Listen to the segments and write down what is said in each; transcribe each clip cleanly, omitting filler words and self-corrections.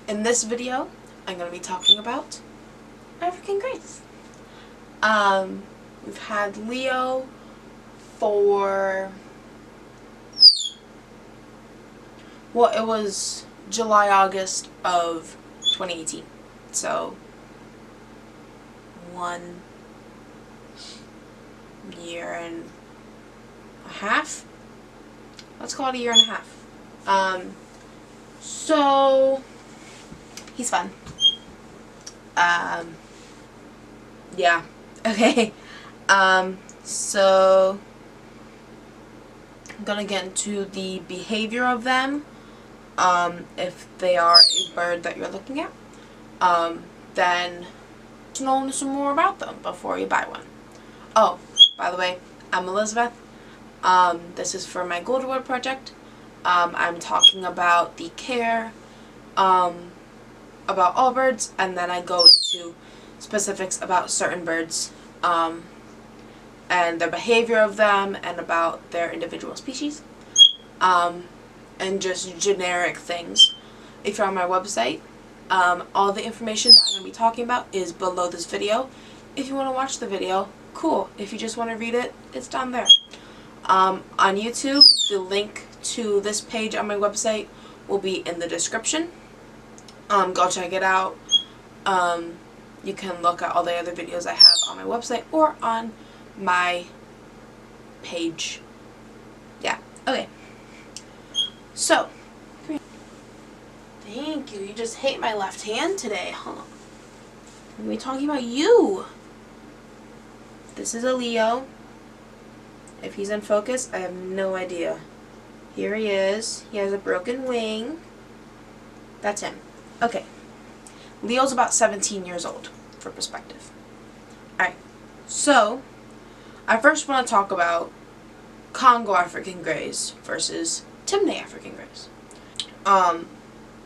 In this video, I'm going to be talking about African greys. We've had Leo for, well, it was July, August of 2018. So, 1 year and a half? Let's call it a year and a half. So, he's fun. Yeah. Okay. So I'm gonna get into the behavior of them. If they are a bird that you're looking at, then know some more about them before you buy one. Oh, by the way, I'm Elizabeth. This is for my Goldwood project. I'm talking about the care, about all birds, and then I go into specifics about certain birds, and the behavior of them, and about their individual species, and just generic things. If you're on my website, all the information that I'm going to be talking about is below this video. If you want to watch the video, cool. If you just want to read it, it's down there. On YouTube, the link to this page on my website will be in the description. Go check it out. You can look at all the other videos I have on my website or on my page. Yeah, okay. So, thank you. You just hate my left hand today, huh? We're going to be talking about you. This is a Leo. If he's in focus, I have no idea. Here he is. He has a broken wing. That's him. Okay. Leo's about 17 years old, for perspective. Alright. So, I first want to talk about Congo African greys versus Timneh African greys.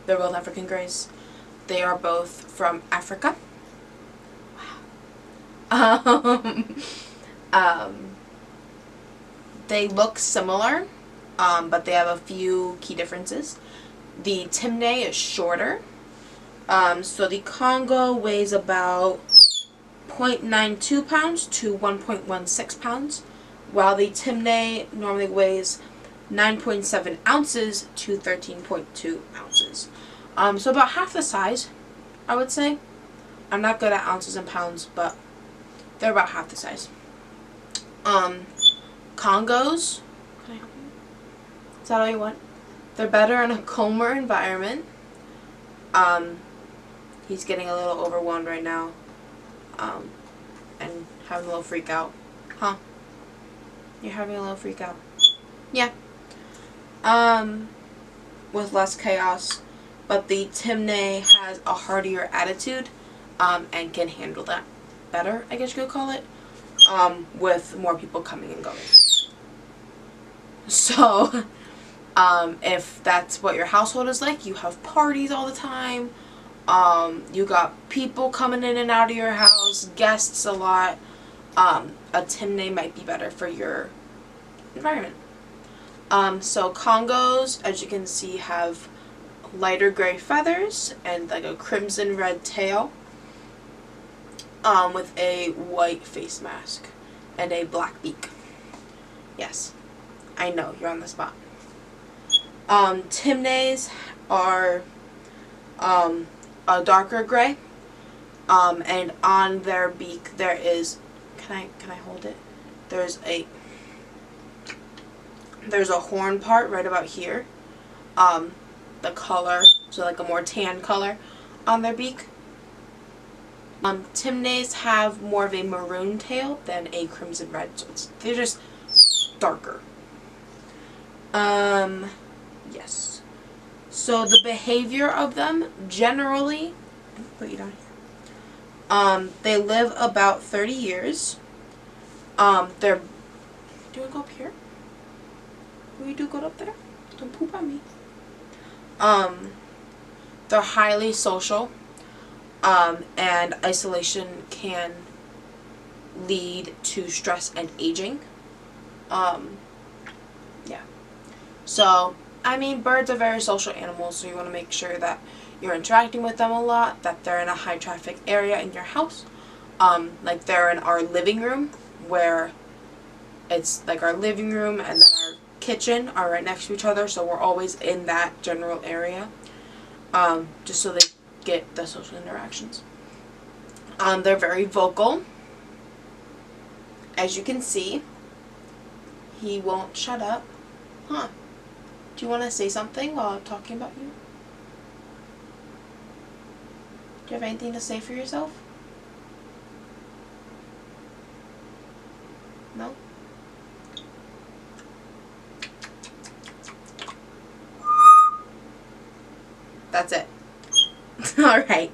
They're both African greys. They are both from Africa. Wow. They look similar, but they have a few key differences. The Timneh is shorter. So the Congo weighs about 0.92 pounds to 1.16 pounds, while the Timneh normally weighs 9.7 ounces to 13.2 ounces. So about half the size, I would say. I'm not good at ounces and pounds, but they're about half the size. Congos, can I help you? Is that all you want? They're better in a calmer environment. He's getting a little overwhelmed right now, and having a little freak out. Huh? You're having a little freak out. Yeah. With less chaos, but the Timneh has a heartier attitude, and can handle that better, I guess you could call it, with more people coming and going. So, if that's what your household is like, you have parties all the time, you got people coming in and out of your house, guests a lot, a Timneh might be better for your environment. So Congos, as you can see, have lighter gray feathers and like a crimson red tail, with a white face mask and a black beak. Yes, I know, you're on the spot. Timnehs are a darker gray, and on their beak there is, can I hold it? There's a horn part right about here. The color, so like a more tan color on their beak. Timnehs have more of a maroon tail than a crimson red, so they're just darker. Yes. So the behavior of them generally, put you down here. They live about 30 years. They're, do you want to go up here? Will you do go up there? Don't poop on me. They're highly social, and isolation can lead to stress and aging. Yeah. So, I mean, birds are very social animals, so you want to make sure that you're interacting with them a lot, that they're in a high traffic area in your house. Like they're in our living room, where it's like our living room and then our kitchen are right next to each other, so we're always in that general area, just so they get the social interactions. They're very vocal. As you can see, he won't shut up. Huh. Do you want to say something while I'm talking about you? Do you have anything to say for yourself? No? That's it. Alright.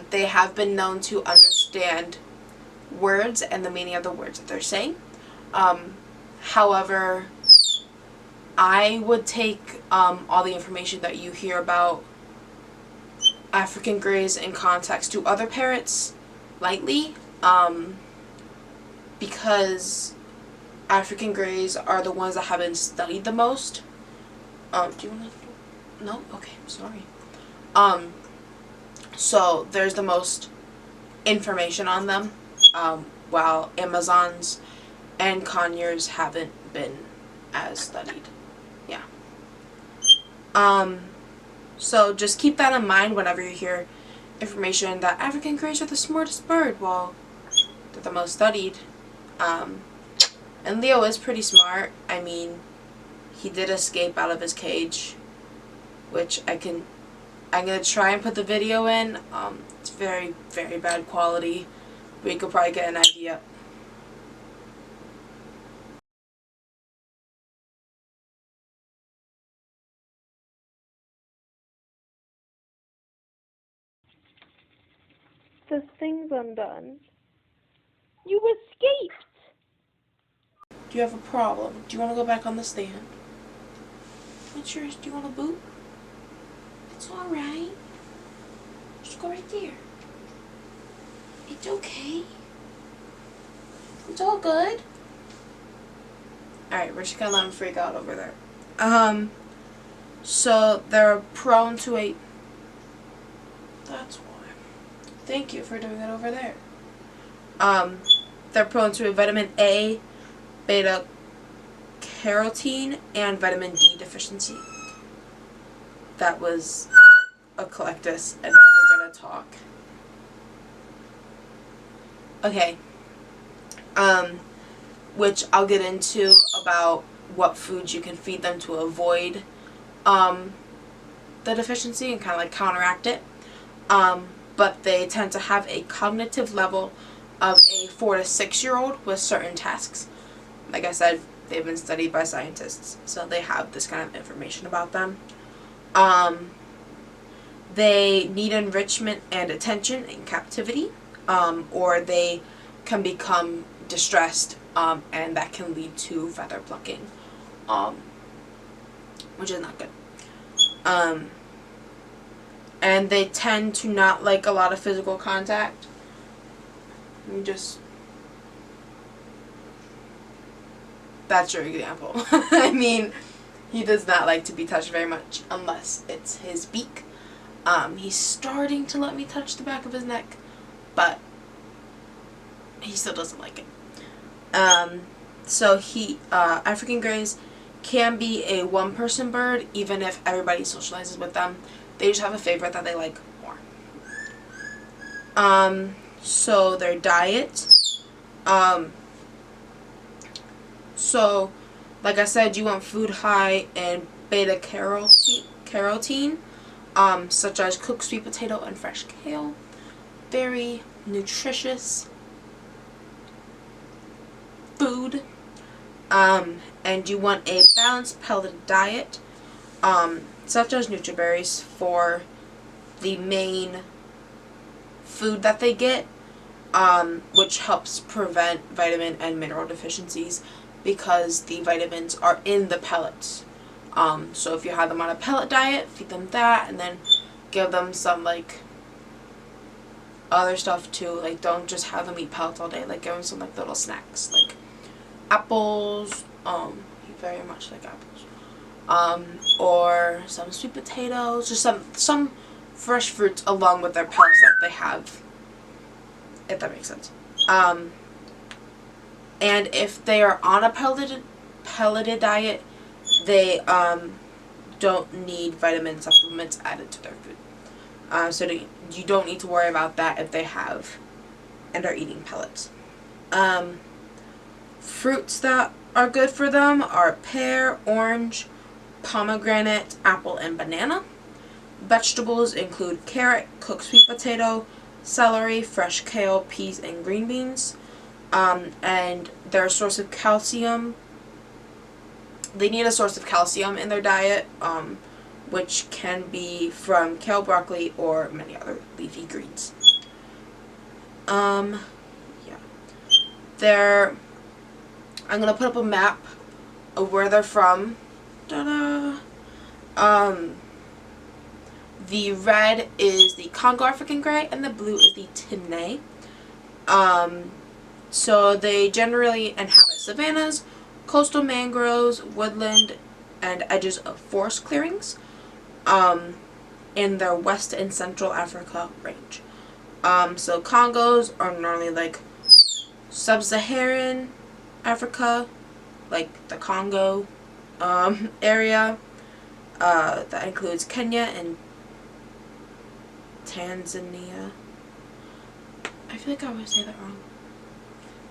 They have been known to understand words and the meaning of the words that they're saying. However, I would take all the information that you hear about African greys in context to other parrots lightly, because African greys are the ones that have been studied the most. Do you want to? No? Okay, sorry. So there's the most information on them, while Amazons and conures haven't been as studied. Yeah. So just keep that in mind whenever you hear information that African greys are the smartest bird. Well, they're the most studied. And Leo is pretty smart. I mean, he did escape out of his cage, which I'm going to try and put the video in. It's very, very bad quality, but you could probably get an idea. This thing's undone. You escaped! Do you have a problem? Do you want to go back on the stand? What's yours? Do you want a boot? It's alright. Just go right there. It's okay. It's all good. Alright, we're just gonna let him freak out over there. So they're prone to a... That's why. Thank you for doing it over there. They're prone to a vitamin A, beta carotene, and vitamin D deficiency. That was a collectus, and now they're gonna talk. Okay. Which I'll get into about what foods you can feed them to avoid the deficiency and kind of like counteract it. But they tend to have a cognitive level of a 4 to 6 year old with certain tasks. Like I said, they've been studied by scientists, so they have this kind of information about them. They need enrichment and attention in captivity, or they can become distressed, and that can lead to feather plucking, which is not good. And they tend to not like a lot of physical contact. That's your example. I mean, he does not like to be touched very much unless it's his beak. He's starting to let me touch the back of his neck, but he still doesn't like it. So African greys can be a one-person bird, even if everybody socializes with them. They just have a favorite that they like more. So their diet. So, like I said, you want food high in beta carotene, such as cooked sweet potato and fresh kale. Very nutritious food. And you want a balanced pelleted diet, such as nutriberries for the main food that they get, which helps prevent vitamin and mineral deficiencies because the vitamins are in the pellets. So if you have them on a pellet diet, feed them that, and then give them some like other stuff too. Like, don't just have them eat pellets all day. Like, give them some like little snacks, like apples. He very much like apples. Or some sweet potatoes, just some fresh fruits along with their pellets that they have, if that makes sense. And if they are on a pelleted diet, they don't need vitamin supplements added to their food. So you don't need to worry about that if they have and are eating pellets. Fruits that are good for them are pear, orange, pomegranate, apple, and banana. Vegetables include carrot, cooked sweet potato, celery, fresh kale, peas, and green beans. And they're a source of calcium. They need a source of calcium in their diet, which can be from kale, broccoli, or many other leafy greens. Yeah. I'm gonna put up a map of where they're from. Ta-da! The red is the Congo African grey, and the blue is the Timneh. So they generally inhabit savannas, coastal mangroves, woodland, and edges of forest clearings in their West and Central Africa range. So Congos are normally like sub-Saharan Africa, like the Congo area. That includes Kenya and Tanzania. I feel like I always say that wrong.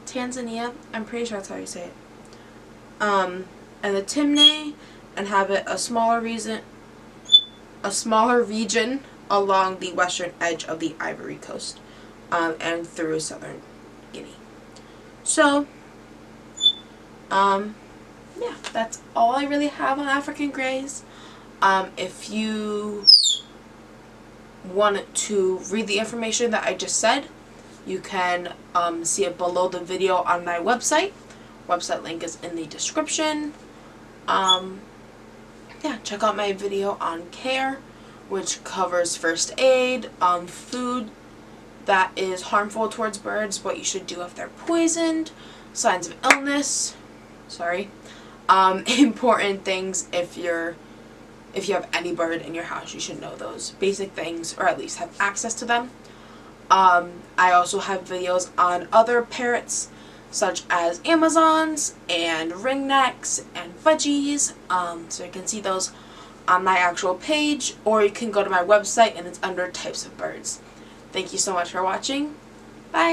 Tanzania, I'm pretty sure that's how you say it. And the Timneh inhabit a smaller region along the western edge of the Ivory Coast, and through southern Guinea. So, yeah, that's all I really have on African greys. If you want to read the information that I just said, you can see it below the video on my website. Website link is in the description. Yeah, check out my video on care, which covers first aid, food that is harmful towards birds, what you should do if they're poisoned, signs of illness, important things if you have any bird in your house, you should know those basic things, or at least have access to them. I also have videos on other parrots, such as Amazons and ringnecks and fudgies, so you can see those on my actual page, or you can go to my website and it's under types of birds. Thank you so much for watching. Bye!